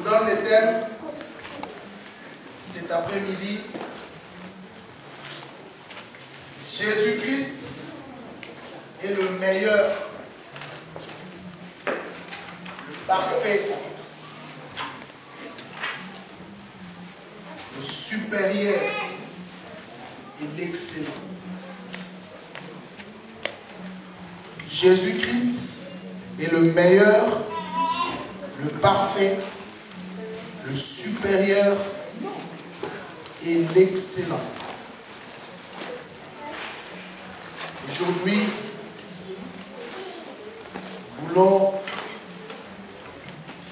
donne le thème cet après-midi. Jésus-Christ est le meilleur, le parfait, le supérieur et l'excellent. Jésus-Christ est le meilleur, le parfait, le supérieur et l'excellent. Aujourd'hui, nous voulons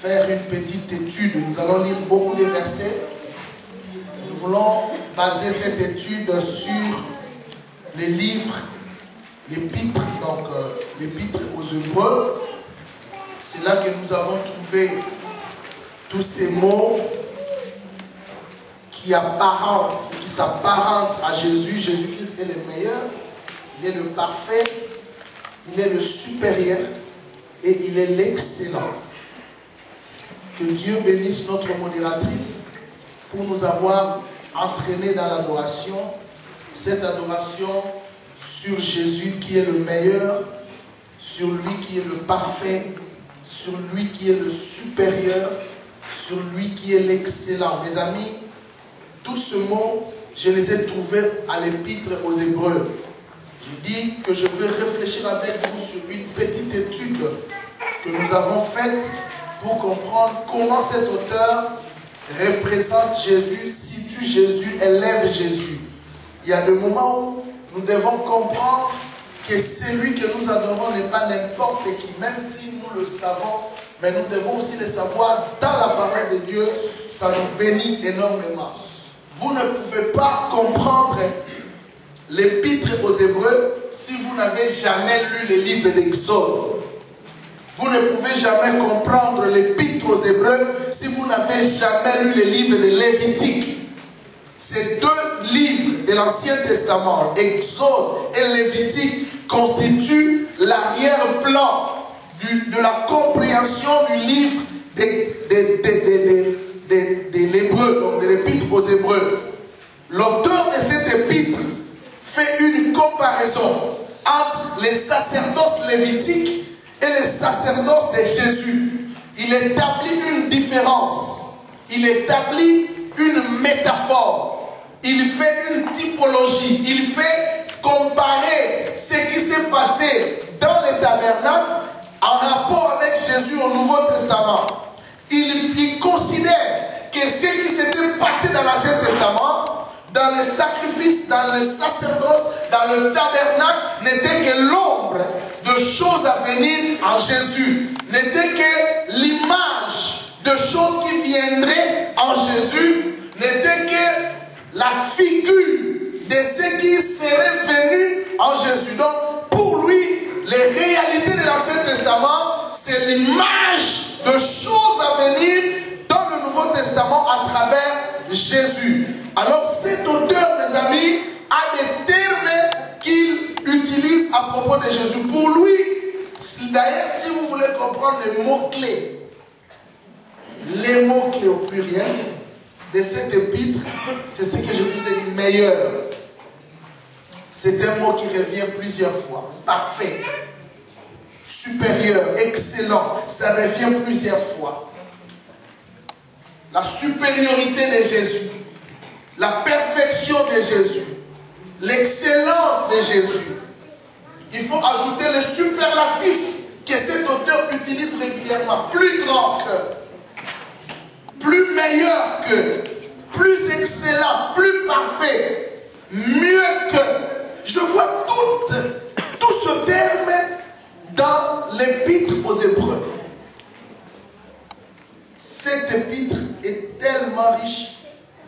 faire une petite étude. Nous allons lire beaucoup de versets. Nous voulons baser cette étude sur les livres, l'épître, donc l'épître aux Hébreux. C'est là que nous avons trouvé tous ces mots qui s'apparentent à Jésus. Jésus-Christ est le meilleur, il est le parfait, il est le supérieur et il est l'excellent. Que Dieu bénisse notre modératrice pour nous avoir entraînés dans l'adoration, cette adoration sur Jésus qui est le meilleur, sur lui qui est le parfait, sur lui qui est le supérieur, sur lui qui est l'excellent. Mes amis, tous ces mots, je les ai trouvés à l'épître aux Hébreux. Je dis que je veux réfléchir avec vous sur une petite étude que nous avons faite pour comprendre comment cet auteur représente Jésus, situe Jésus, élève Jésus. Il y a des moments où nous devons comprendre que celui que nous adorons n'est pas n'importe qui, même si nous le savons, mais nous devons aussi le savoir dans la parole de Dieu, ça nous bénit énormément. Vous ne pouvez pas comprendre l'épître aux Hébreux si vous n'avez jamais lu les livres d'Exode. Vous ne pouvez jamais comprendre l'épître aux Hébreux si vous n'avez jamais lu les livres de Lévitique. Ces deux livres de l'Ancien Testament, Exode et Lévitique, constituent l'arrière-plan de la compréhension du livre de l'Hébreu, donc de l'épître aux Hébreux. L'auteur de cette épître fait une comparaison entre les sacerdoces lévitiques et les sacerdoces de Jésus. Il établit une différence, il établit une métaphore, il fait une typologie, il fait comparer ce qui s'est passé dans le tabernacle en rapport avec Jésus au Nouveau Testament. Il considère que ce qui s'était passé dans l'Ancien Testament, dans les sacrifices, dans le sacerdoce, dans le tabernacle, n'était que l'ombre de choses à venir en Jésus. N'était que l'image de choses qui viendraient en Jésus. N'était que la figure de ce qui serait venu en Jésus. Donc, pour lui, les réalités de l'Ancien Testament, c'est l'image de choses à venir dans le Nouveau Testament à travers Jésus. Alors cet auteur, mes amis, a des termes qu'il utilise à propos de Jésus. Pour lui, d'ailleurs, si vous voulez comprendre les mots-clés au pluriel de cet épître, c'est ce que je vous ai dit, meilleur. C'est un mot qui revient plusieurs fois. Parfait, supérieur, excellent, ça revient plusieurs fois. La supériorité de Jésus, la perfection de Jésus, l'excellence de Jésus. Il faut ajouter le superlatif que cet auteur utilise régulièrement. Plus grand que, plus meilleur que, plus excellent, plus parfait, mieux que. Je vois tout ce terme dans l'épître aux Hébreux. Cet épître est tellement riche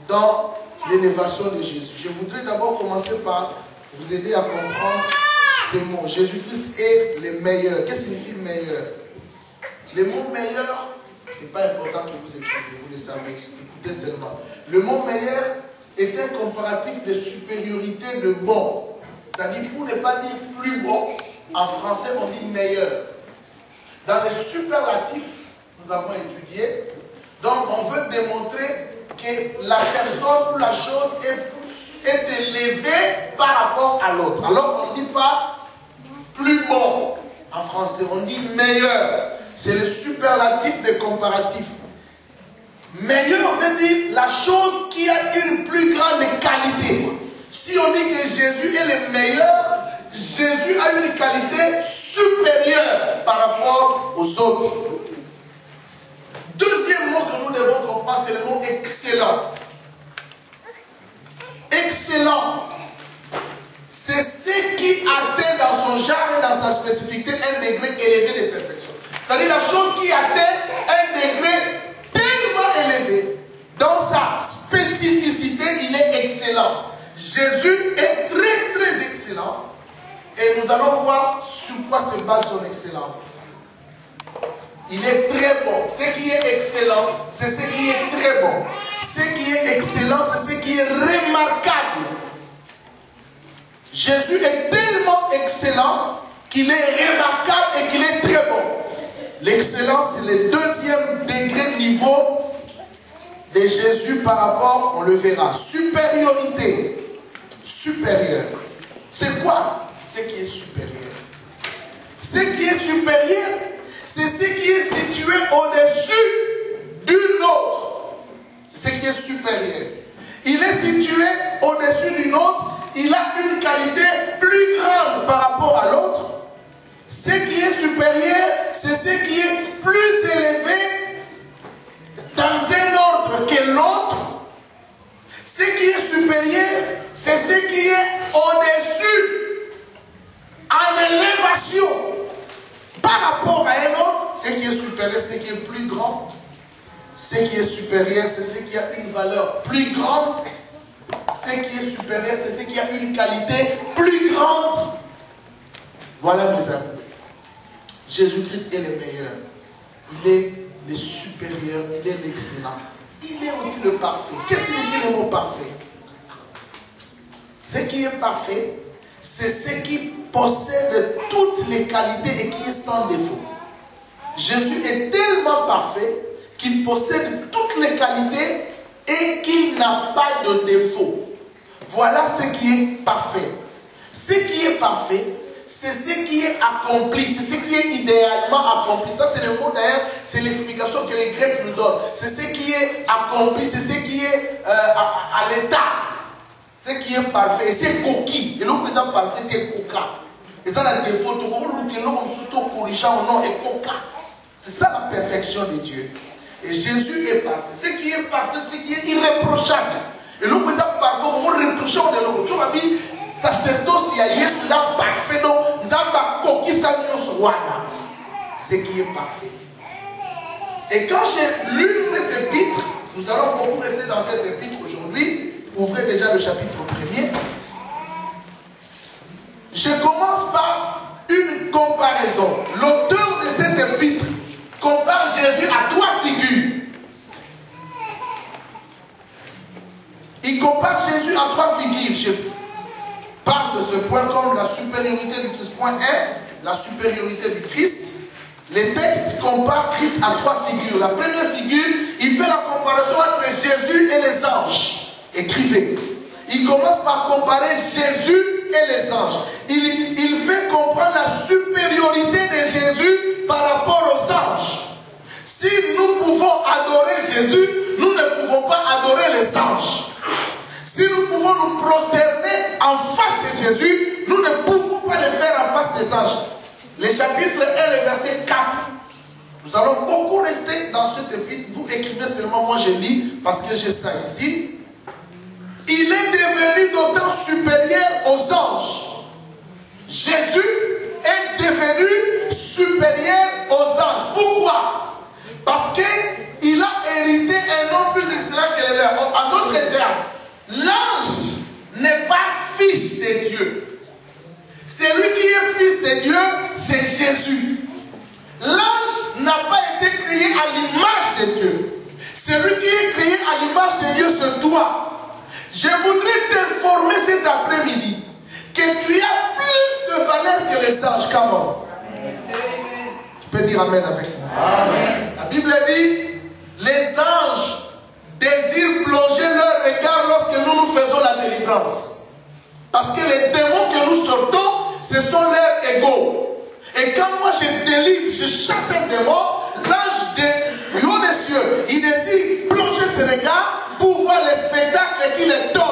dans l'élévation de Jésus. Je voudrais d'abord commencer par vous aider à comprendre ces mots. Jésus-Christ est le meilleur. Qu'est-ce que signifie meilleur? Le mot meilleur, ce n'est pas important que vous écrivez, vous le savez. Écoutez seulement. Le mot meilleur est un comparatif de supériorité de bon. C'est-à-dire, pour ne pas dire plus bon, en français on dit meilleur. Dans les superlatifs, nous avons étudié, Donc on veut démontrer que la personne ou la chose est élevée par rapport à l'autre. Alors on ne dit pas plus bon en français, on dit meilleur. C'est le superlatif des comparatifs. Meilleur veut dire la chose qui a une plus grande qualité. Si on dit que Jésus est le meilleur, Jésus a une qualité supérieure par rapport aux autres. Deuxième mot que nous devons comprendre, c'est le mot excellent. Excellent, c'est ce qui atteint dans son genre et dans sa spécificité un degré élevé de perfection. C'est-à-dire la chose qui atteint un degré tellement élevé, dans sa spécificité, il est excellent. Jésus est très très excellent et nous allons voir sur quoi se base son excellence. Il est très bon. Ce qui est excellent, c'est ce qui est très bon. Ce qui est excellent, c'est ce qui est remarquable. Jésus est tellement excellent qu'il est remarquable et qu'il est très bon. L'excellence, c'est le deuxième degré niveau de Jésus par rapport, on le verra. Supériorité. Supérieur. C'est quoi ce qui est supérieur? Ce qui est supérieur, c'est ce qui est situé au-dessus d'une autre. C'est ce qui est supérieur. Il est situé au-dessus d'une autre. Il a une qualité plus grande par rapport à l'autre. Ce qui est supérieur, c'est ce qui est plus élevé dans un ordre que l'autre. Ce qui est supérieur, c'est ce qui est au-dessus, en élévation. Par rapport à un autre, ce qui est supérieur, ce qui est plus grand. Ce qui est supérieur, c'est ce qui a une valeur plus grande. Ce qui est supérieur, c'est ce qui a une qualité plus grande. Voilà mes amis. Jésus-Christ est le meilleur. Il est le supérieur, il est l'excellent. Il est aussi le parfait. Qu'est-ce que signifie le mot parfait? Ce qui est parfait, c'est ce qui possède toutes les qualités et qui est sans défaut. Jésus est tellement parfait qu'il possède toutes les qualités et qu'il n'a pas de défaut. Voilà ce qui est parfait. Ce qui est parfait, c'est ce qui est accompli, c'est ce qui est idéalement accompli. Ça, c'est le mot d'ailleurs, c'est l'explication que les Grecs nous donnent. C'est ce qui est accompli, c'est ce qui est à l'état. Ce qui est parfait, c'est coquille. Et le présent parfait, c'est coca. Et ça, la défaut, c'est ça la perfection de Dieu. Et Jésus est parfait. Ce qui est parfait, c'est ce qui est irréprochable. Et le présent parfait, on reproche de l'autre. Tu m'as dit, sacerdoce, il y a Jésus là parfait. Donc, nous avons coquille, ça nous soit là. Ce qui est parfait. Et quand j'ai lu cette épître, nous allons beaucoup rester dans cette épître aujourd'hui. Ouvrez déjà le chapitre 1er. Je commence par une comparaison. L'auteur de cette épître compare Jésus à 3 figures. Il compare Jésus à 3 figures. Je parle de ce point comme la supériorité du Christ. Point 1, la supériorité du Christ. Les textes comparent Christ à 3 figures. La première figure, il fait la comparaison entre Jésus et les anges. Écrivez. Il commence par comparer Jésus et les anges. Il fait comprendre la supériorité de Jésus par rapport aux anges. Si nous pouvons adorer Jésus, nous ne pouvons pas adorer les anges. Si nous pouvons nous prosterner en face de Jésus, nous ne pouvons pas le faire en face des anges. Le chapitre 1, le verset 4. Nous allons beaucoup rester dans cet épître. Vous écrivez seulement, moi je lis parce que j'ai ça ici. Il est devenu d'autant supérieur aux anges. Jésus est devenu supérieur aux anges. Pourquoi? Parce qu'il a hérité un nom plus excellent que les leurs. En d'autres termes, l'ange n'est pas fils de Dieu. Celui qui est fils de Dieu, c'est Jésus. L'ange n'a pas été créé à l'image de Dieu. Celui qui est créé à l'image de Dieu, c'est toi. Je voudrais t'informer cet après-midi que tu as plus de valeur que les anges. Comment? Tu peux dire Amen avec moi. Amen. La Bible dit, Les anges désirent plonger leur regard lorsque nous faisons la délivrance. Parce que les démons que nous sortons, ce sont leurs égaux. Et quand moi je délivre, je chasse un démon, l'ange du haut des cieux, il désire plonger ses regards pour voir le spectacle qu'il donne.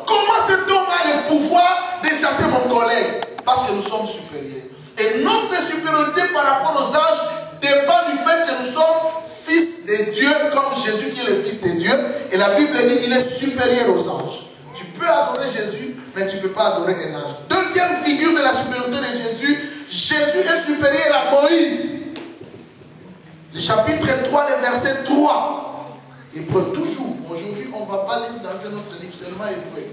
Comment cet homme a le pouvoir de chasser mon collègue? Parce que nous sommes supérieurs. Et notre supériorité par rapport aux anges dépend du fait que nous sommes fils de Dieu, comme Jésus qui est le fils de Dieu. Et la Bible dit qu'il est supérieur aux anges. Tu peux adorer Jésus, mais tu ne peux pas adorer un ange. Deuxième figure de la supériorité de Jésus, Jésus est supérieur à Moïse. Le chapitre 3, le verset 3. Hébreu toujours. Aujourd'hui, on ne va pas lire dans un autre livre, seulement Hébreu.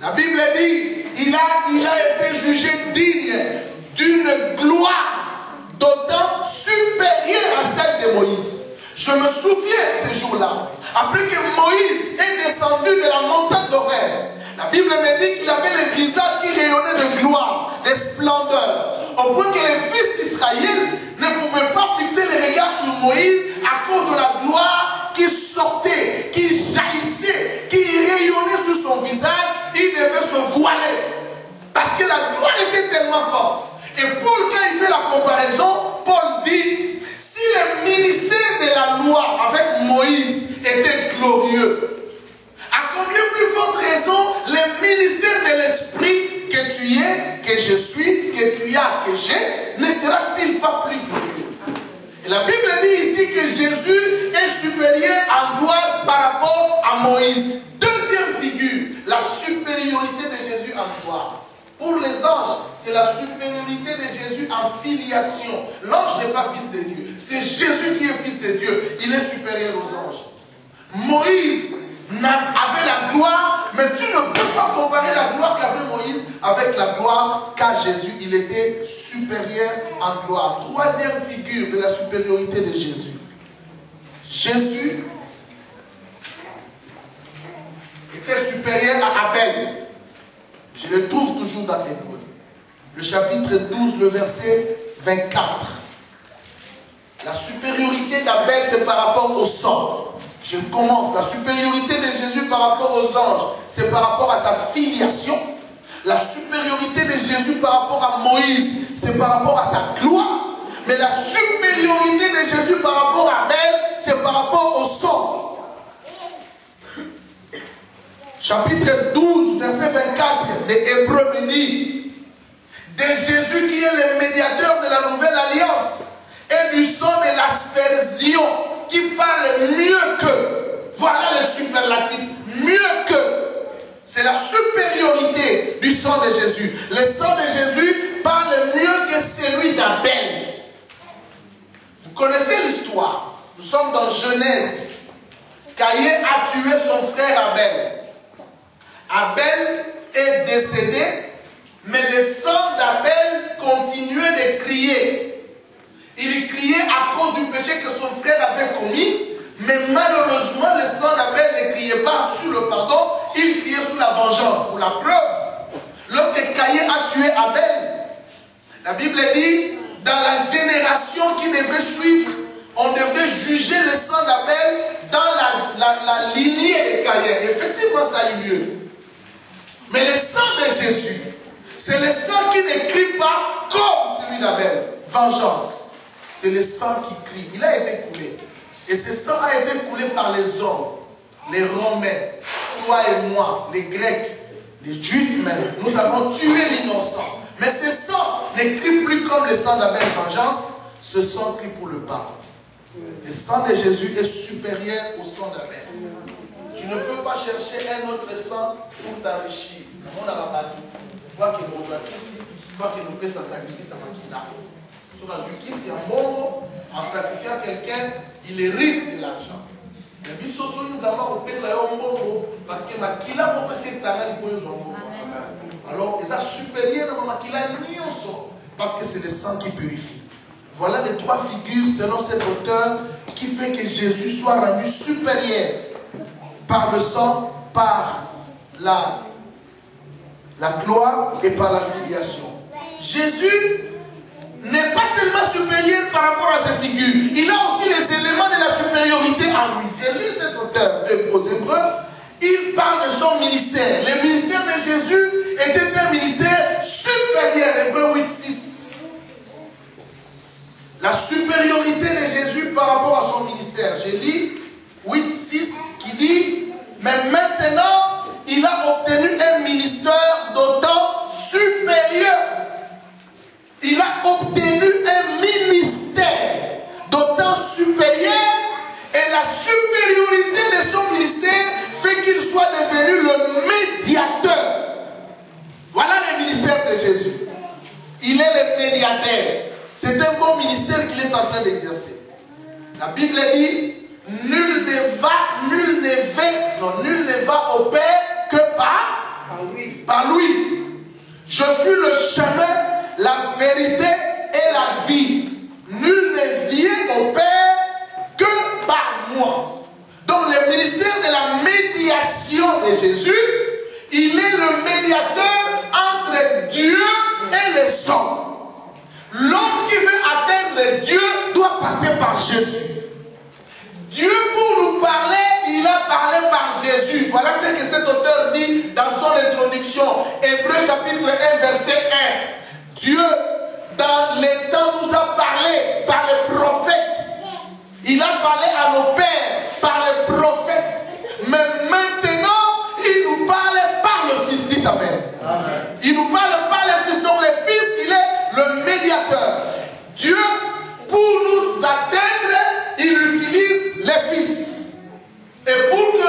La Bible dit, il a été jugé digne d'une gloire d'autant supérieure à celle de Moïse. Je me souviens ces jours-là, après que Moïse est descendu de la montagne d'Horeb, la Bible me dit qu'il avait le visage qui rayonnait de gloire, de splendeur, au point que les fils d'Israël ne pouvaient pas fixer les regards sur Moïse à cause de la gloire qui sortait, qui jaillissait, qui rayonnait sur son visage. Il devait se voiler parce que la gloire était tellement forte. Et Paul, quand il fait la comparaison, Paul dit, si le ministère de la loi avec Moïse était glorieux, à combien plus forte raison le ministère de l'esprit que tu es, que je suis, que tu as, que j'ai, ne sera-t-il pas plus glorieux? Et la Bible dit ici que Jésus est supérieur en gloire par rapport à Moïse. Deuxième figure, la supériorité de Jésus en gloire. Pour les anges, c'est la supériorité de Jésus en filiation. L'ange n'est pas fils de Dieu. C'est Jésus qui est fils de Dieu. Il est supérieur aux anges. Moïse avait la gloire, mais tu ne peux pas comparer la gloire qu'avait Moïse avec la gloire qu'a Jésus. Il était supérieur en gloire. Troisième figure de la supériorité de Jésus. Jésus était supérieur à Abel. Je le trouve toujours dans Hébreu. Le chapitre 12, le verset 24. La supériorité d'Abel, c'est par rapport au sang. Je commence. La supériorité de Jésus par rapport aux anges, c'est par rapport à sa filiation. La supériorité de Jésus par rapport à Moïse, c'est par rapport à sa gloire. Mais la supériorité de Jésus par rapport à Abel, c'est par rapport au sang. Chapitre 12, verset 24 de Hébreu me dit, de Jésus qui est le médiateur de la nouvelle alliance et du sang de l'aspersion qui parle mieux que, voilà le superlatif, mieux que, c'est la supériorité du sang de Jésus. Le sang de Jésus parle mieux que celui d'Abel. Vous connaissez l'histoire, nous sommes dans Genèse. Caïn a tué son frère Abel. Abel est décédé, mais le sang d'Abel continuait de crier. Il criait à cause du péché que son frère avait commis, mais malheureusement le sang d'Abel ne criait pas sur le pardon, il criait sur la vengeance. Pour la preuve, lorsque Caïn a tué Abel, la Bible dit, dans la génération qui devrait suivre, on devrait juger le sang d'Abel dans la lignée de Caïn. Effectivement, ça a eu lieu. Mais le sang de Jésus, c'est le sang qui ne crie pas comme celui d'Abel. Vengeance. C'est le sang qui crie. Il a été coulé. Et ce sang a été coulé par les hommes, les Romains, toi et moi, les Grecs, les Juifs même. Nous avons tué l'innocent. Mais ce sang ne crie plus comme le sang d'Abel. Vengeance. Ce sang crie pour le pardon. Le sang de Jésus est supérieur au sang d'Abel. Tu ne peux pas chercher un autre sang pour t'enrichir. On a la balle. Quoi que nous voit ici, quoi que nous puissions sacrifier sa maquina. Sur la justice, ici, en sacrifiant quelqu'un, il hérite de l'argent. Mais bisoso nous avons opé ça au mbongo parce que maquila pour que c'est tanga pour nous. Alors, ils sont supérieurs à maquila nioso parce que c'est le sang qui purifie. Voilà les trois figures selon cet auteur qui fait que Jésus soit rendu supérieur par le sang, par la gloire et par la filiation. Jésus n'est pas seulement supérieur par rapport à ses figures, il a aussi les éléments son ministère. Le ministère de Jésus était un ministère supérieur. Hébreux 8:6. La supériorité de Jésus par rapport à son ministère. J'ai lu 8:6 qui dit, mais maintenant, il a obtenu un ministère d'autant supérieur. Il a obtenu un ministère d'autant supérieur, et la supériorité de son ministère fait qu'il soit devenu le médiateur. Voilà le ministère de Jésus. Il est le médiateur. C'est un bon ministère qu'il est en train d'exercer. La Bible dit, nul ne va au Père que par lui. Je suis le chemin, la vérité et la vie. Nul ne vient au Père que par moi. Donc le ministère de la médiation de Jésus, il est le médiateur entre Dieu et les hommes. L'homme qui veut atteindre Dieu doit passer par Jésus. Dieu, pour nous parler, il a parlé par Jésus. Voilà ce que cet auteur dit dans son introduction. Hébreux chapitre 1, verset 1. Dieu, dans les temps, nous a parlé par les prophètes. Il a parlé à nos pères par les prophètes. Mais maintenant, il nous parle par le Fils. Dites Amen. Amen. Il nous parle par le Fils. Donc le Fils, il est le médiateur. Dieu, pour nous atteindre, il utilise les Fils. Et pour que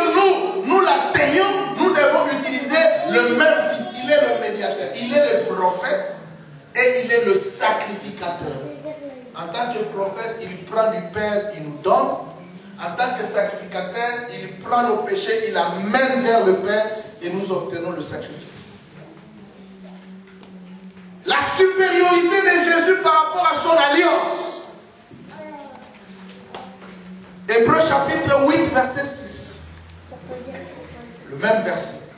nous l'atteignions, nous devons utiliser le même Fils. Il est le médiateur. Il est le prophète et il est le sacrificateur. En tant que prophète, il prend du Père, il nous donne. En tant que sacrificateur, il prend nos péchés, il amène vers le Père et nous obtenons le sacrifice. La supériorité de Jésus par rapport à son alliance. Hébreux chapitre 8, verset 6. Le même verset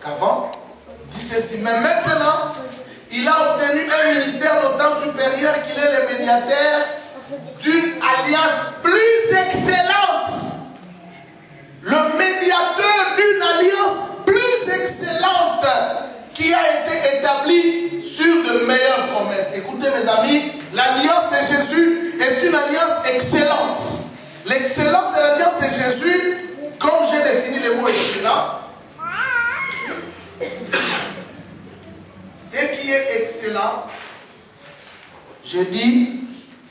qu'avant. Dit ceci. Mais maintenant, il a obtenu un ministère d'autant supérieur qu'il est le médiateur d'une alliance plus excellente. Le médiateur d'une alliance plus excellente qui a été établie sur de meilleures promesses. Écoutez mes amis, l'alliance de Jésus est une alliance excellente. L'excellence de l'alliance de Jésus, comme j'ai défini les mots excellents, ce qui est excellent, je dis,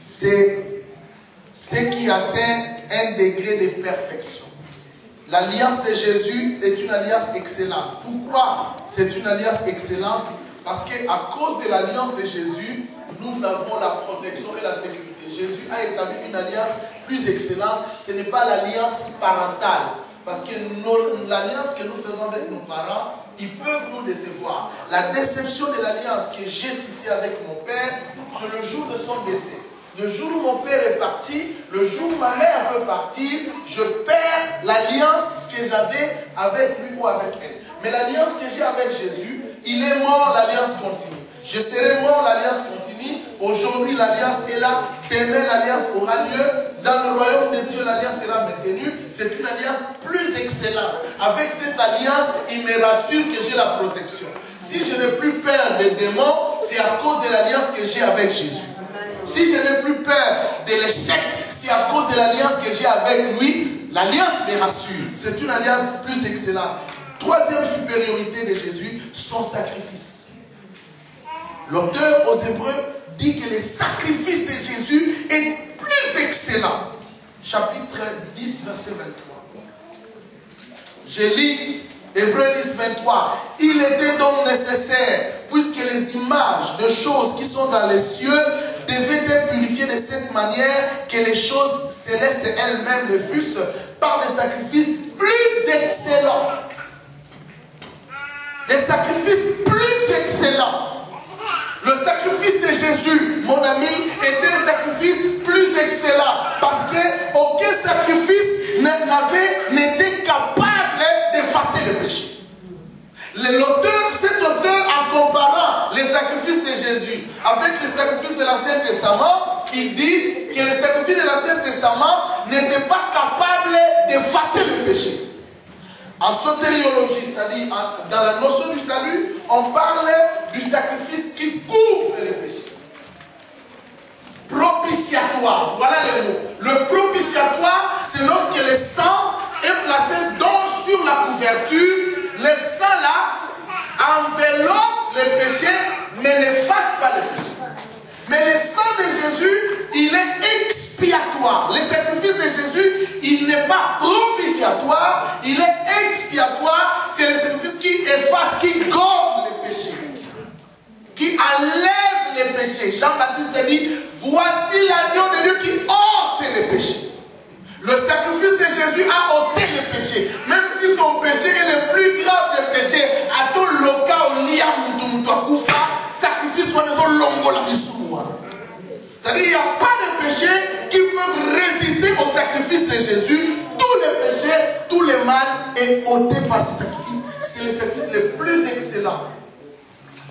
c'est ce qui atteint un degré de perfection. L'alliance de Jésus est une alliance excellente. Pourquoi c'est une alliance excellente? Parce qu'à cause de l'alliance de Jésus, nous avons la protection et la sécurité. Jésus a établi une alliance plus excellente. Ce n'est pas l'alliance parentale. Parce que l'alliance que nous faisons avec nos parents, ils peuvent nous décevoir. La déception de l'alliance que j'ai tissée avec mon père, c'est le jour de son décès. Le jour où mon père est parti, le jour où ma mère peut partir, je perds l'alliance que j'avais avec lui ou avec elle. Mais l'alliance que j'ai avec Jésus, il est mort, l'alliance continue. Je serai mort, l'alliance continue. Aujourd'hui, l'alliance est là. Demain, l'alliance aura lieu. Dans le royaume des cieux, l'alliance sera maintenue. C'est une alliance plus excellente. Avec cette alliance, il me rassure que j'ai la protection. Si je n'ai plus peur des démons, c'est à cause de l'alliance que j'ai avec Jésus. Si je n'ai plus peur de l'échec, c'est à cause de l'alliance que j'ai avec lui. L'alliance me rassure. C'est une alliance plus excellente. Troisième supériorité de Jésus, son sacrifice. L'auteur aux Hébreux dit que le sacrifice de Jésus est plus excellent. Chapitre 10, verset 23. Je lis Hébreux 10, 23. Il était donc nécessaire, puisque les images de choses qui sont dans les cieux devaient être purifiées de cette manière, que les choses célestes elles-mêmes le fussent, par des sacrifices plus excellents. Des sacrifices plus excellents. Le sacrifice de Jésus, mon ami, était un sacrifice plus excellent. Parce qu'aucun sacrifice n'était capable d'effacer le péché. Cet auteur, en comparant les sacrifices de Jésus avec les sacrifices de l'Ancien Testament, il dit que les sacrifices de l'Ancien Testament n'étaient pas capables d'effacer le péché. En sotériologie, c'est-à-dire dans la notion du salut, on parle du sacrifice qui couvre les péchés. Propitiatoire, voilà le mot. Le propitiatoire, c'est lorsque le sang est placé sur la couverture. Le sang là enveloppe les péchés, mais n'efface pas les péchés. Mais le sang de Jésus, il est expiatoire. Le sacrifice de Jésus, il n'est pas propitiatoire, il est expiatoire. C'est le sacrifice qui efface, qui gomme les péchés, qui enlève les péchés. Jean-Baptiste a dit, voici l'agneau de Dieu qui ôte les péchés. Le sacrifice de Jésus a ôté les péchés. Même si ton péché est le plus grave des péchés, à ton loca au liam sacrifice soit des longo la missouma. C'est-à-dire qu'il n'y a pas de péchés qui peuvent résister au sacrifice de Jésus. Tous les péchés, tout le mal est ôté par ce sacrifice. C'est le sacrifice le plus excellent.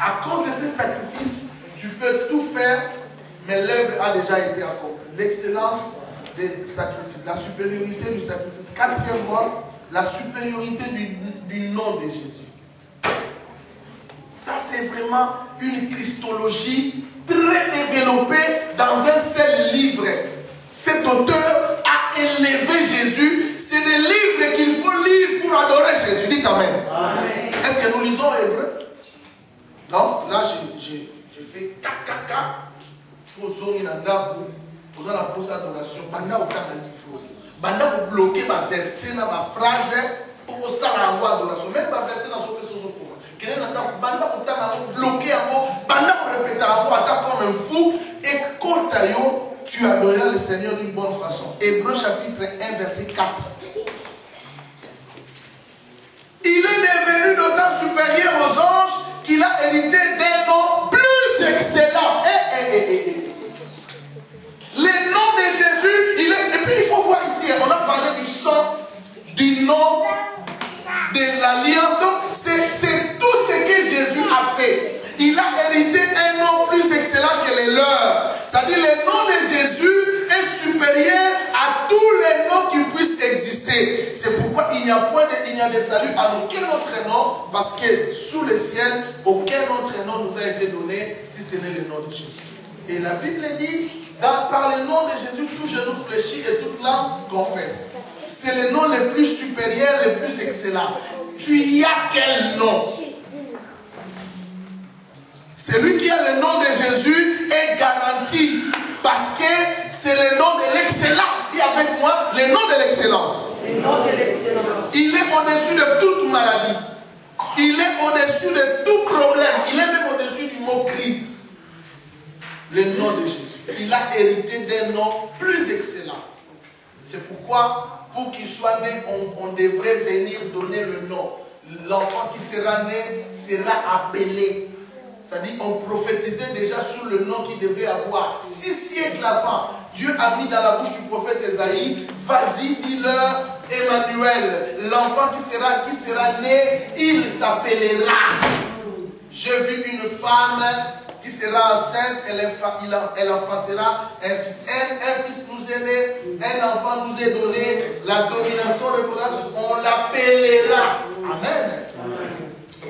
À cause de ce sacrifice, tu peux tout faire, mais l'œuvre a déjà été accomplie. L'excellence des sacrifices, la supériorité du sacrifice. Quatrièmement, la supériorité du nom de Jésus. Ça, c'est vraiment une christologie très développée dans un seul livre. Cet auteur a élevé Jésus. C'est des livres qu'il faut lire pour adorer Jésus. Dites Amen. Amen. Est-ce que nous lisons Hébreu? Non, là j'ai fait kakaka. Il faut zoner dans d'abord. Vous allez poser adoration. Banda au temps de l'ifro. Banda pour bloquer ma verset, ma phrase. Pour que ça la adoration. Même ma verset dans son personne. Banda pour bloquer banda pour répéter comme un fou. Et quand tu adoreras le Seigneur d'une bonne façon. Hébreu chapitre 1 verset 4. Il est devenu d'autant supérieur aux anges qu'il a hérité d'un nom plus excellent. Le nom de Jésus, et puis il faut voir ici, on a parlé du sang, du nom, de l'alliance. Donc c'est tout ce que Jésus a fait. Il a hérité un nom plus excellent que les leurs. C'est-à-dire le nom de Jésus est supérieur à tous les noms qui puissent exister. C'est pourquoi il n'y a point de salut à aucun autre nom, parce que sous le ciel, aucun autre nom nous a été donné si ce n'est le nom de Jésus. Et la Bible dit, par le nom de Jésus, tout genou fléchit et toute langue confesse. C'est le nom le plus supérieur, le plus excellent. Tu y as quel nom? Celui qui a le nom de Jésus est garanti parce que c'est le nom de l'excellence. Dis avec moi, le nom de l'excellence. Le nom de l'excellence. Il est au-dessus de toute maladie. Il est au-dessus de tout problème. Il est même au-dessus du mot crise. Le nom de Jésus. Il a hérité d'un nom plus excellent. C'est pourquoi, pour qu'il soit né, on devrait venir donner le nom. L'enfant qui sera né sera appelé. C'est-à-dire on prophétisait déjà sur le nom qu'il devait avoir. 6 siècles avant, Dieu a mis dans la bouche du prophète Esaïe, vas-y, dis-leur, Emmanuel, l'enfant qui sera né, il s'appellera. J'ai vu une femme qui sera enceinte, elle enfantera un fils. Un fils nous est né, un enfant nous est donné, la domination reposera, on l'appellera. Amen.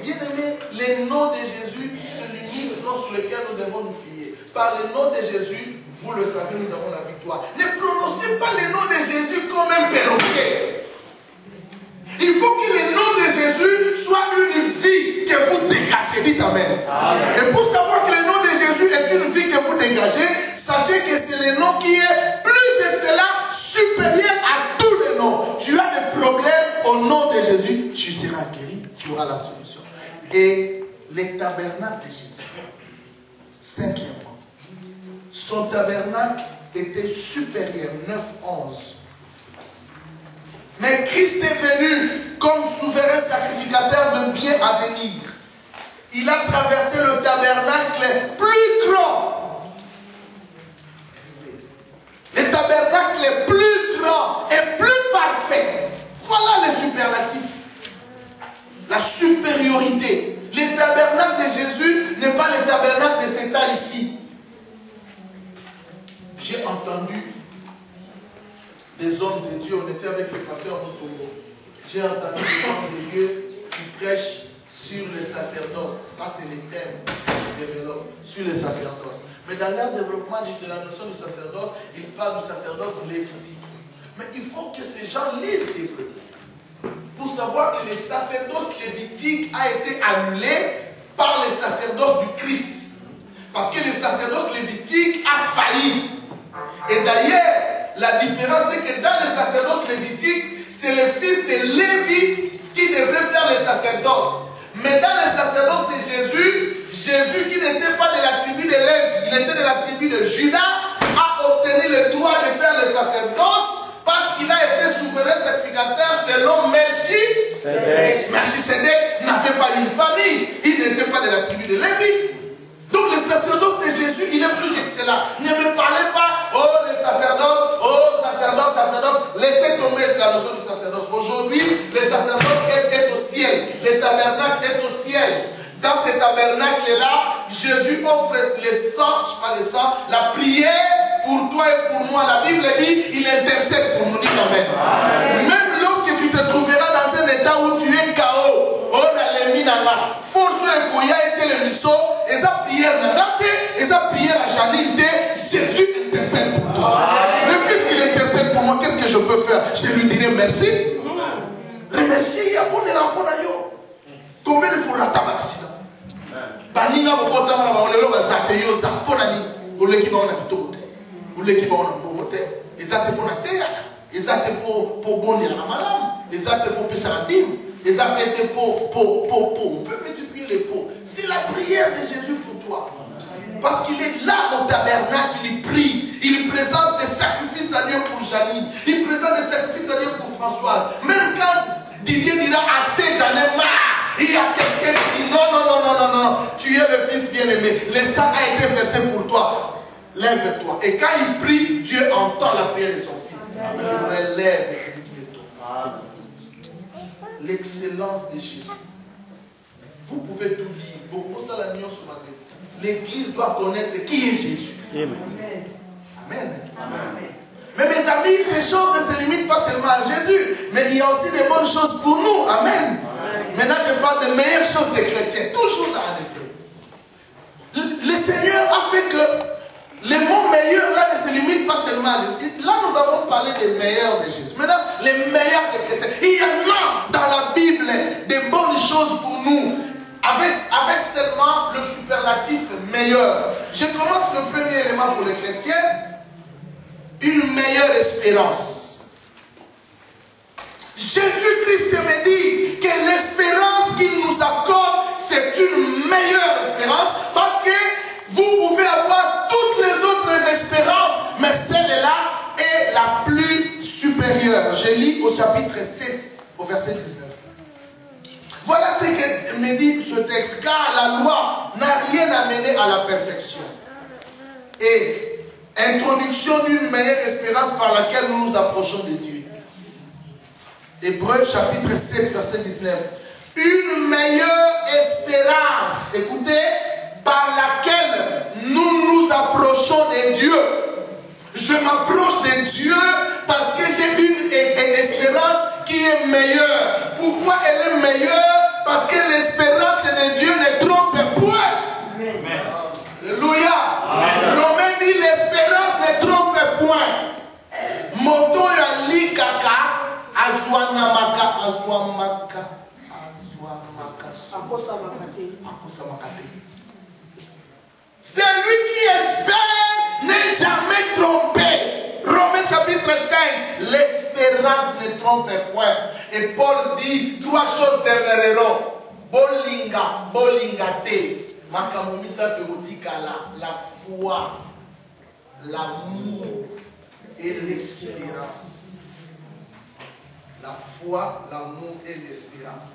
Bien-aimé, le nom de Jésus, c'est l'unique nom sur lequel nous devons nous fier. Par le nom de Jésus, vous le savez, nous avons la victoire. Ne prononcez pas le nom de Jésus comme un perroquet. Il faut que le nom de Jésus soit une vie que vous dégagez. Dites Amen. Amen. Et pour savoir que le nom de Jésus est une vie que vous dégagez, sachez que c'est le nom qui est plus excellent, supérieur à tous les noms. Tu as des problèmes au nom de Jésus, tu seras guéri, tu auras la solution. Et les tabernacles de Jésus, 5e, son tabernacle était supérieur, 9-11. Mais Christ est venu comme souverain sacrificateur de biens à venir. Il a traversé le tabernacle plus grand. Le tabernacle plus grand et plus parfait. Voilà les superlatifs. La supériorité. Le tabernacle de Jésus n'est pas le tabernacle de cet temps ici. J'ai entendu des hommes de Dieu, on était avec le pasteur en Togo. J'ai entendu des hommes de Dieu qui prêchent sur le sacerdoce. Ça, c'est le thème qu'ils développent, sur le sacerdoce. Mais dans leur développement de la notion du sacerdoce, ils parlent du sacerdoce lévitique. Mais il faut que ces gens lisent l'Hébreu pour savoir que le sacerdoce lévitique a été annulé par le sacerdoce du Christ. Parce que le sacerdoce lévitique a failli. Et d'ailleurs, la différence c'est que dans le sacerdoce lévitique, c'est le fils de Lévi qui devrait faire le sacerdoce. Mais dans le sacerdoce de Jésus, Jésus qui n'était pas de la tribu de Lévi, il était de la tribu de Juda, a obtenu le droit de faire le sacerdoce parce qu'il a été souverain sacrificateur selon Melchisédek. Melchisédek n'avait pas une famille, il n'était pas de la tribu de Lévi. Donc le sacerdoce de Jésus, il est plus excellent. Ne me parlez pas, oh le sacerdoce, oh sacerdoce, sacerdoce. Laissez tomber la notion du sacerdoce. Aujourd'hui, le sacerdoce est au ciel. Le tabernacle est au ciel. Dans ce tabernacle-là, Jésus offre le sang, je parle de sang, la prière pour toi et pour moi. La Bible dit, il intercède pour nous. Dites amen. Même lorsque tu te trouveras dans un état où tu es KO, oh la leminanga, force et Koya était le misso, et sa prière n'a raté, et sa prière à Janine, Jésus intercède pour toi. Le fils qu'il intercède pour moi, qu'est-ce que je peux faire? Je lui dirai merci. Remercier, il y a bon et la bonne ayo. Combien de fois rata accident? Baninga bokota mala ba olelo ba zape yo za pona ni oleki ba ona kitote. Oleki ba ona bomote. Ezate pona teya. Ezate po boni la malam. Ezate po pesadim. Ezate po. On peut multiplier les pots. C'est la prière de Jésus pour toi. Parce qu'il est là au tabernacle, il prie. Il présente des sacrifices à Dieu pour Janine. Il présente des sacrifices à Dieu pour Françoise. Même quand Didier dira assez, j'en ai marre. Il y a quelqu'un qui dit non, tu es le fils bien-aimé. Le sang a été versé pour toi. Lève-toi. Et quand il prie, Dieu entend la prière de son fils. Il relève celui qui est tombé. L'excellence de Jésus. Vous pouvez tout dire. Beaucoup ça la nuance sur ma tête. L'église doit connaître qui est Jésus. Amen. Amen. Amen. Mais mes amis, ces choses ne se limitent pas seulement à Jésus, mais il y a aussi des bonnes choses pour nous. Amen. Maintenant, je parle des meilleures choses des chrétiens, toujours dans l'Hébreu. Le Seigneur a fait que les mots meilleurs là ne se limitent pas seulement à Jésus. Là, nous avons parlé des meilleurs de Jésus. Maintenant, les meilleurs des chrétiens. Il y en a dans la Bible des bonnes choses pour nous, avec seulement le superlatif meilleur. Je commence le premier élément pour les chrétiens. Une meilleure espérance. Jésus-Christ me dit que l'espérance qu'il nous accorde, c'est une meilleure espérance parce que vous pouvez avoir toutes les autres espérances, mais celle-là est la plus supérieure. Je lis au chapitre 7, au verset 19. Voilà ce que me dit ce texte, car la loi n'a rien amené à la perfection. Et introduction d'une meilleure espérance par laquelle nous nous approchons de Dieu. Hébreux chapitre 7 verset 19. Une meilleure espérance, écoutez, par laquelle nous nous approchons de Dieu. Je m'approche de Dieu parce que j'ai une espérance qui est meilleure. Pourquoi elle est meilleure? Parce que l'espérance de Dieu ne trompe point. Amen. Alléluia. Romain dit l'espérance ne trompe point. Moto ya likaka azwanamaka c'est lui qui espère n'est jamais trompé. Romains chapitre 5, l'espérance ne trompe point. Et Paul dit 3 choses demeureront. Bolingate. La foi, l'amour et l'espérance. La foi, l'amour et l'espérance.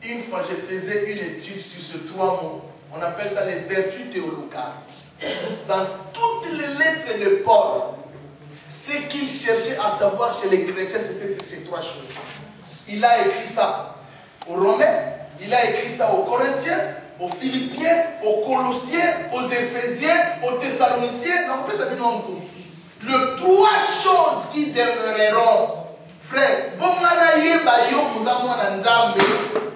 Une fois, je faisais une étude sur ce 3 mots. On appelle ça les vertus théologales. Dans toutes les lettres de Paul, ce qu'il cherchait à savoir chez les chrétiens, c'était ces 3 choses. Il a écrit ça aux Romains, il a écrit ça aux Corinthiens, aux Philippiens, aux Colossiens, aux Éphésiens, aux Thessaloniciens. Non, on peut savoir non. Le 3 choses qui demeureront. Frère, bon manaye bayo muzamwa na nzambe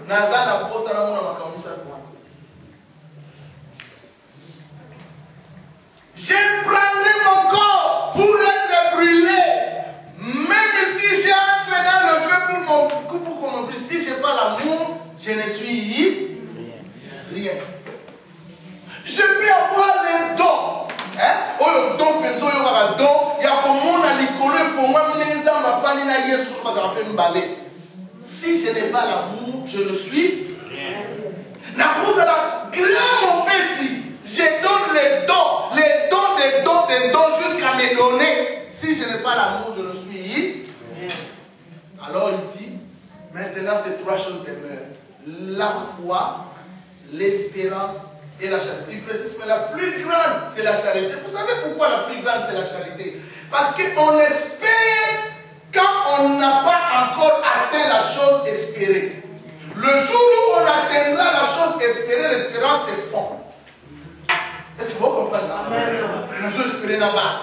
nazana posa na mona makamisa kwa. Je prendrai mon corps pour être brûlé, même si j'ai entré dans le feu pour qu'on me brûle. Si je n'ai pas l'amour, je ne suis rien. Je peux avoir les dons. Oh, le don, il y a comme on a l'école, il faut moi ma famille na Yesu parce qu'on peut me balayer. Si je n'ai pas l'amour, je ne suis rien. La cause de la grande opération, je donne les dons jusqu'à me donner. Si je n'ai pas l'amour, je ne suis rien. Alors il dit, maintenant ces trois choses demeurent. La foi, l'espérance et la charité. Il précise que la plus grande, c'est la charité. Vous savez pourquoi la plus grande, c'est la charité? Parce qu'on espère quand on n'a pas encore atteint la chose espérée. Le jour où on atteindra la chose espérée, l'espérance c'est fond. Est-ce que vous comprenez là? Nous espérons là-bas.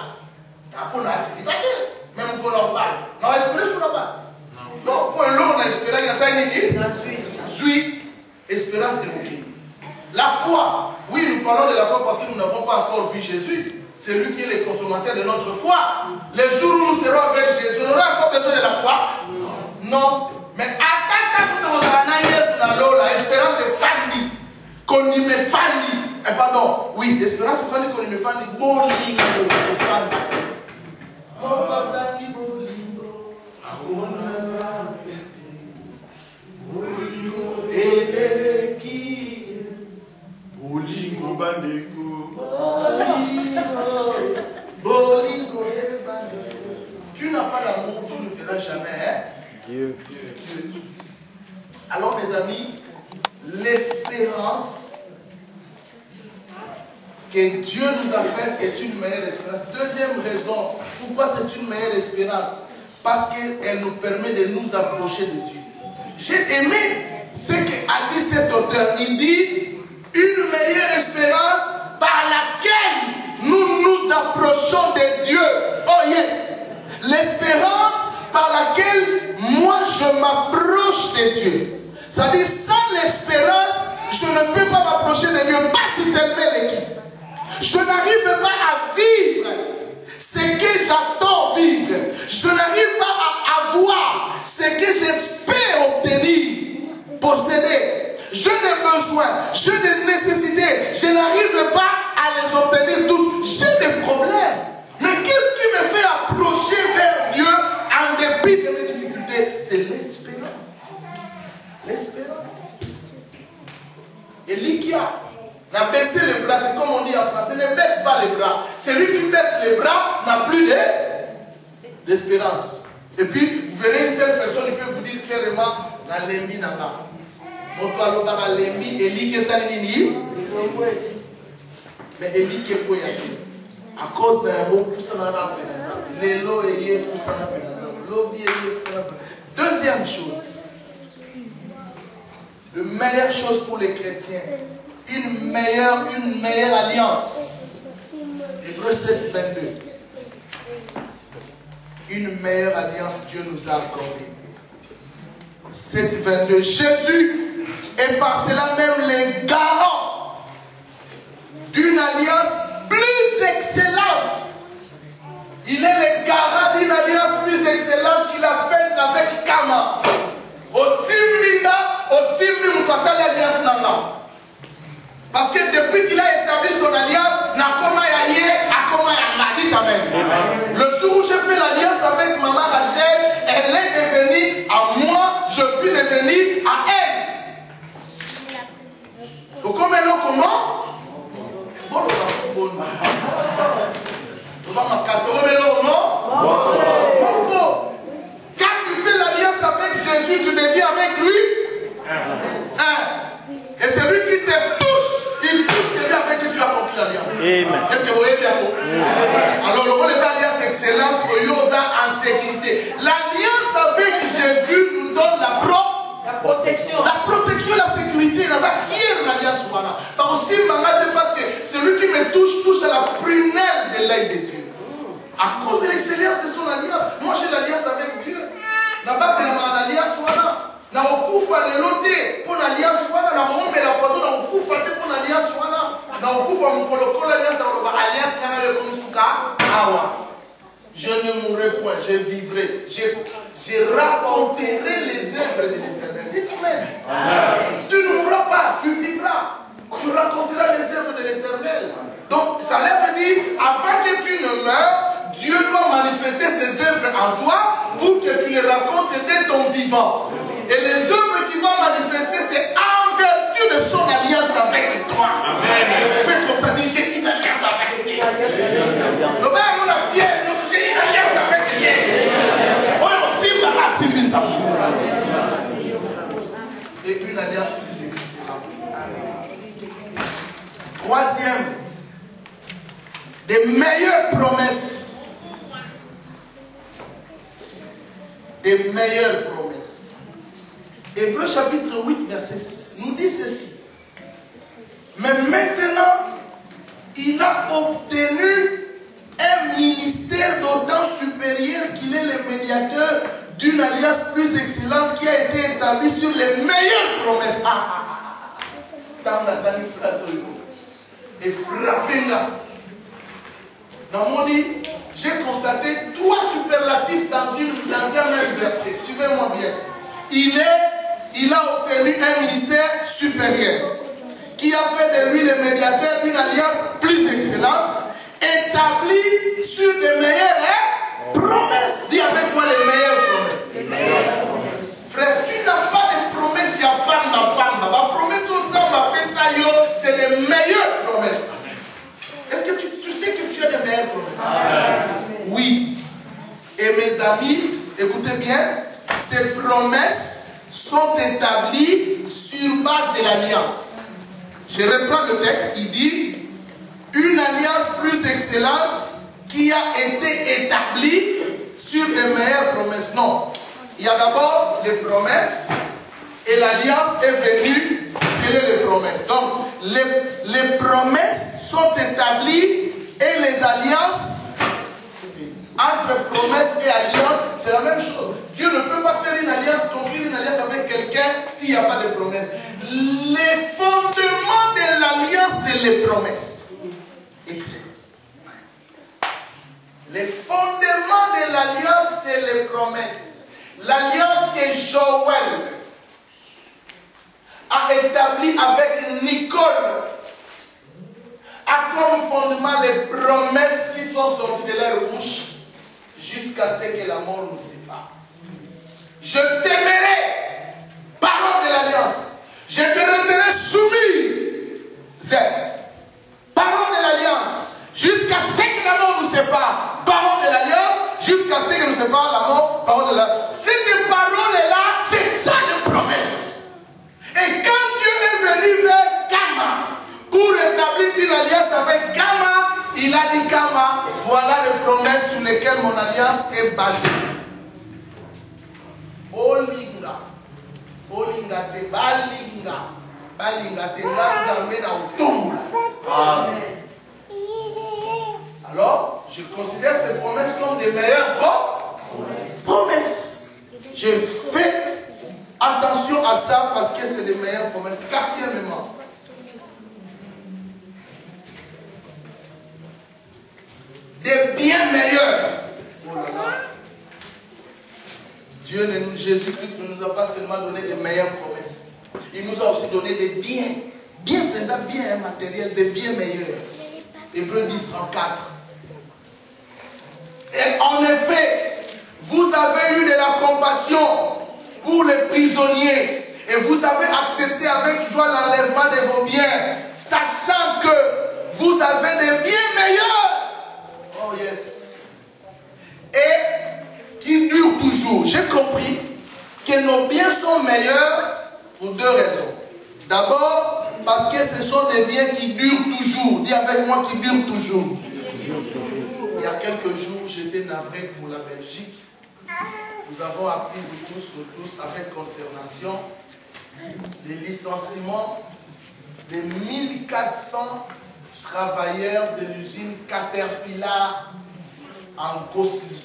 On a célibataire. Même pour leur parle. Non, espérer sur là-bas. Non, pour l'eau, on a espéré. Il y a ça, il y a espérance de nous. La foi. Oui, nous parlons de la foi parce que nous n'avons pas encore vu Jésus. C'est lui qui est le consommateur de notre foi. Les jours où nous serons avec Jésus, on aura encore besoin de la foi? Non. Mais attends, l'espérance est fandi. Qu'on y met fandi. Pardon, oui, l'espérance est fandi, qu'on y met fandi. Tu n'as pas l'amour, tu ne feras jamais. Hein? Dieu. Alors mes amis, l'espérance que Dieu nous a faite est une meilleure espérance. Deuxième raison, pourquoi c'est une meilleure espérance? Parce qu'elle nous permet de nous approcher de Dieu. J'ai aimé ce qu'a dit cet auteur. Il dit une meilleure espérance par laquelle nous nous approchons de Dieu. Oh yes! L'espérance par laquelle moi je m'approche de Dieu. C'est-à-dire sans l'espérance, je ne peux pas m'approcher de Dieu. Pas si tel l'équipe. Je n'arrive pas à vivre ce que j'attends vivre. Je n'arrive pas à avoir ce que j'espère obtenir, posséder. Je n'ai besoin, je n'ai nécessité, je n'arrive pas à les obtenir tous. J'ai des problèmes. Mais qu'est-ce qui me fait approcher vers Dieu en dépit de mes difficultés? C'est l'espérance. L'espérance. Et l'Ikia n'a baissé les bras, comme on dit en français, ne baisse pas les bras. Celui qui baisse les bras n'a plus d'espérance. Et puis, vous verrez une telle personne, il peut vous dire clairement, dans l'embi n'a pas. Mais Eli qui est à cause d'un mot, deuxième chose, la meilleure chose pour les chrétiens, une meilleure alliance. Hébreux 7, 22. Une meilleure alliance Dieu nous a accordée. 7, 22. Jésus est par cela même les garants d'une alliance plus excellente. Il est le garant d'une alliance plus excellente qu'il a faite avec Kama. Parce que depuis qu'il a établi son alliance, le jour où j'ai fait l'alliance avec maman Rachel, elle est devenue à moi, je suis devenu à elle. Donc comment? Quand tu fais l'alliance avec Jésus, tu deviens avec lui. Et c'est lui qui te touche, il touche celui avec qui tu as conclu l'alliance. Est-ce que vous voyez bien? Alors, le rôle des alliances excellentes, en sécurité. L'alliance avec Jésus nous donne la protection. La protection et la sécurité. Dans sa fière alliance, parce que celui qui me touche à la prunelle de l'œil de Dieu. À cause de l'excellence de son alliance, moi j'ai l'alliance avec Dieu. nabatela na alliance wana na okufa lelo te pour alliance wana na rompela poison na okufa te pour alliance wana na okufa mkolokolo alliance oloba alliance kana le konsuka awa. Je ne mourrai point, je vivrai, je raconterai les œuvres de l'Éternel. Dites-moi, tu ne mourras pas, tu vivras, tu raconteras les œuvres de l'Éternel. Donc ça veut dire, avant que tu ne meurs, Dieu doit manifester ses œuvres en toi pour que tu les racontes dès ton vivant. Et les œuvres qu'il va manifester, c'est en vertu de son alliance avec toi. Fais comme ça, dis j'ai une alliance avec Dieu. Le père, on a fier, j'ai une alliance avec Dieu. Et une alliance plus excellente. Troisième, des meilleures promesses. Des meilleures promesses. Hébreux chapitre 8, verset 6 nous dit ceci. Mais maintenant, il a obtenu un ministère d'autant supérieur qu'il est le médiateur d'une alliance plus excellente qui a été établie sur les meilleures promesses. Dans la dernière phrase, et frappez-la. Dans mon lit, j'ai constaté trois superlatifs dans un même verset. Suivez-moi bien. Il a obtenu un ministère supérieur qui a fait de lui le médiateur d'une alliance plus excellente, établie sur de meilleures promesses. Dis avec moi les meilleures promesses. Les meilleures promesses. Frère, tu n'as pas de promesses, il n'y a pas de pamba. Ma promesse, c'est les meilleures promesses. Est-ce que tu sais que tu as de meilleures promesses? Oui. Et mes amis, écoutez bien, ces promesses sont établies sur base de l'alliance. Je reprends le texte, il dit une alliance plus excellente qui a été établie sur les meilleures promesses. Non, il y a d'abord les promesses et l'alliance est venue sceller les promesses. Donc, les promesses sont établies et les alliances, entre promesses et alliance, c'est la même chose. Dieu ne peut pas faire une alliance, conclure une alliance avec quelqu'un s'il n'y a pas de promesses. Les fondements de l'alliance, c'est les promesses. Écris ça. Les fondements de l'alliance, c'est les promesses. L'alliance que Joël a établie avec Nicole a comme fondement les promesses qui sont sorties de leur bouche jusqu'à ce que la mort nous sépare. Je t'aimerai, parole de l'alliance. Je te resterai soumis. Parole de l'alliance. Jusqu'à ce que la mort nous sépare. Parole de l'alliance. Jusqu'à ce que nous sépare la mort. Parole de l'alliance. Cette parole-là, c'est ça de promesse. Et quand Dieu est venu vers Kama pour établir une alliance avec Kama, il a dit Kama, voilà les promesses sur lesquelles mon alliance est basée. Olinga, olinga te balinga, balinga te nazame na utumula. Alors, je considère ces promesses comme des meilleures promesses. Je fais attention à ça parce que c'est des meilleures promesses. Quatrièmement, des bien meilleurs. Oh là là. Jésus-Christ ne nous a pas seulement donné des meilleures promesses. Il nous a aussi donné des biens. Bien matériels, des biens meilleurs. Hébreux 10, 34. Et en effet, vous avez eu de la compassion pour les prisonniers. Et vous avez accepté avec joie l'enlèvement de vos biens, sachant que vous avez des biens meilleurs. Oh yes. Et qui durent toujours. J'ai compris que nos biens sont meilleurs pour deux raisons. D'abord, parce que ce sont des biens qui durent toujours. Dis avec moi, qui durent toujours. Il y a quelques jours, j'étais navré pour la Belgique. Nous avons appris nous tous avec consternation les licenciements de 1400 travailleurs de l'usine Caterpillar en Gossely,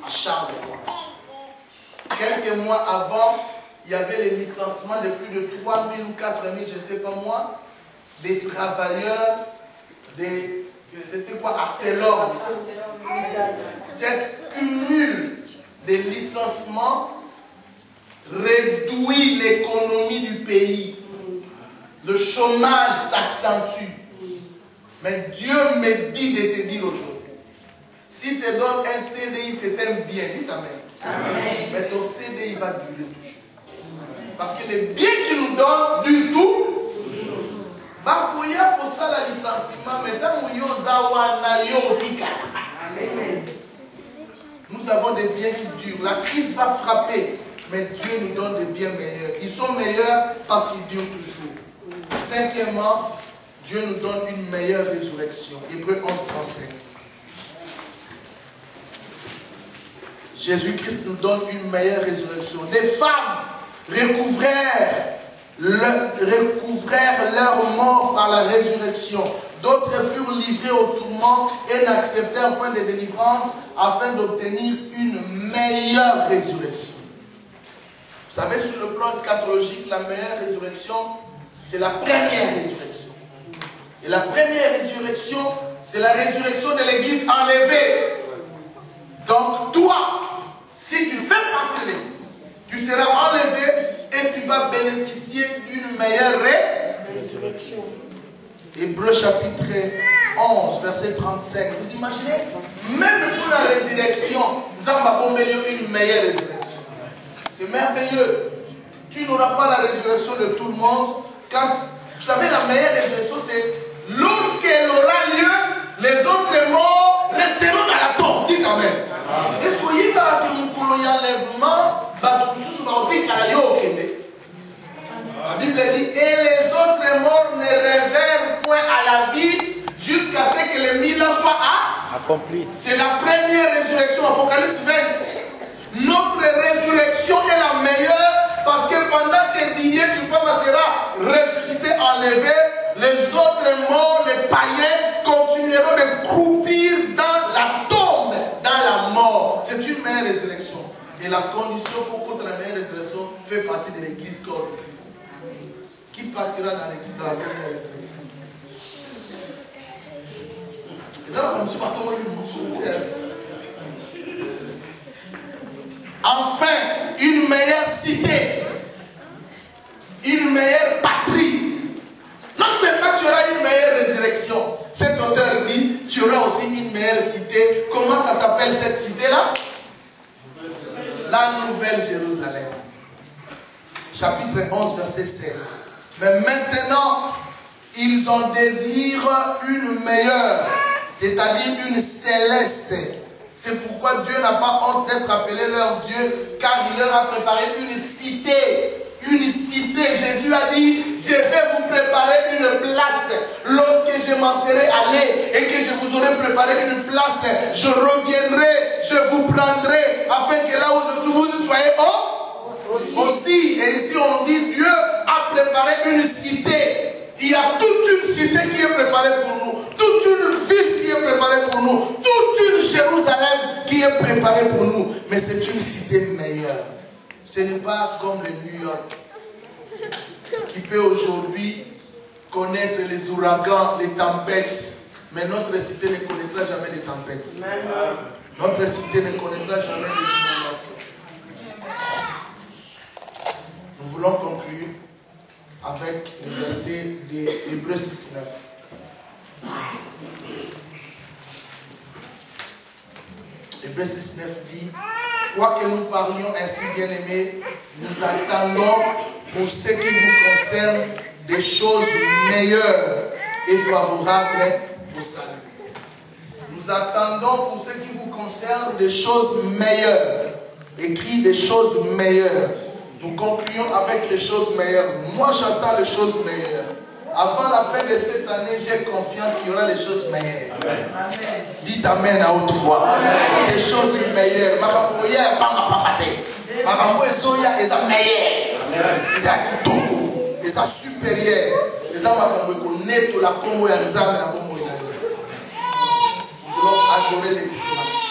à Charleroi. quelques mois avant, il y avait les licenciements de plus de 3 000 ou 4 000, je ne sais pas moi, des travailleurs, c'était quoi, Arcelor. Cette cumul de licenciements réduit l'économie du pays. Le chômage s'accentue. Mais Dieu me dit de te dire aujourd'hui, si tu te donnes un CDI, c'est un bien. Dites amen. Amen. Mais ton CDI va durer toujours. Parce que les biens qu'il nous donne durent tout. Bakuya pour ça la licenciement, maintenant nous avons des biens qui durent. La crise va frapper, mais Dieu nous donne des biens meilleurs. Ils sont meilleurs parce qu'ils durent toujours. Cinquièmement, Dieu nous donne une meilleure résurrection. Hébreux 11, 35. Jésus-Christ nous donne une meilleure résurrection. Des femmes recouvrèrent leur mort par la résurrection. D'autres furent livrés au tourment et n'acceptèrent point de délivrance afin d'obtenir une meilleure résurrection. Vous savez, sur le plan eschatologique, la meilleure résurrection, c'est la première résurrection. Et la première résurrection, c'est la résurrection de l'église enlevée. Donc toi, si tu fais partie de l'église, tu seras enlevé et tu vas bénéficier d'une meilleure résurrection. Hébreux chapitre 11, verset 35. Vous imaginez, même pour la résurrection, Zamba Bombelio une meilleure résurrection. C'est merveilleux. Tu n'auras pas la résurrection de tout le monde. Quand, vous savez, la meilleure résurrection, c'est lorsqu'elle aura lieu, les autres morts resteront dans la tombe. Dites amen. Est-ce qu'il y a un enlèvement? La Bible dit, et les autres morts ne revinrent point à la vie jusqu'à ce que les 1000 ans soient accomplis. C'est la première résurrection, Apocalypse 20. Notre résurrection est la meilleure parce que pendant que Didier Tchoupama sera ressuscité, enlevé, les autres morts, les païens, continueront de croupir dans la tombe, dans la mort. C'est une meilleure résurrection. Et la condition pour contre la meilleure résurrection fait partie de l'église corps de Christ. Qui partira dans l'église de la première résurrection? Enfin, une meilleure cité, une meilleure patrie. Non seulement tu auras une meilleure résurrection, cet auteur dit, tu auras aussi une meilleure cité. Comment ça s'appelle cette cité-là? La Nouvelle Jérusalem. Chapitre 11, verset 16. Mais maintenant, ils en désirent une meilleure, c'est-à-dire une céleste. C'est pourquoi Dieu n'a pas honte d'être appelé leur Dieu, car il leur a préparé une cité. Une cité. Jésus a dit, je vais vous préparer une place. Lorsque je m'en serai allé et que je vous aurai préparé une place, je reviendrai, je vous prendrai, afin que là où je suis, vous soyez aussi. Et ici on dit, Dieu a préparé une cité. Il y a toute une cité qui est préparée pour nous, toute une ville qui est préparée pour nous, toute une Jérusalem qui est préparée pour nous. Mais c'est une cité meilleure. Ce n'est pas comme le New York qui peut aujourd'hui connaître les ouragans, les tempêtes. Mais notre cité ne connaîtra jamais les tempêtes. Notre cité ne connaîtra jamais les inondations. Nous voulons conclure avec le verset de Hébreux 6, 9. Hébreux 6, 9 dit, quoique nous parlions ainsi, bien-aimés, nous attendons pour ce qui vous concerne des choses meilleures et favorables au salut. Nous attendons pour ce qui vous concerne des choses meilleures. Écrit des choses meilleures. Nous concluons avec les choses meilleures. Moi, j'attends les choses meilleures. Avant la fin de cette année, j'ai confiance qu'il y aura des choses meilleures. Amen. Dites Amen à haute voix. Amen. Des choses meilleures. Makamboya, pamapamate. Makamboya, soya, eza meilleure. Eza kitoko. Eza supérieure. Eza makamboya, neto la combo ya nzame na bombo ya. Nous voulons adorer l'excellence.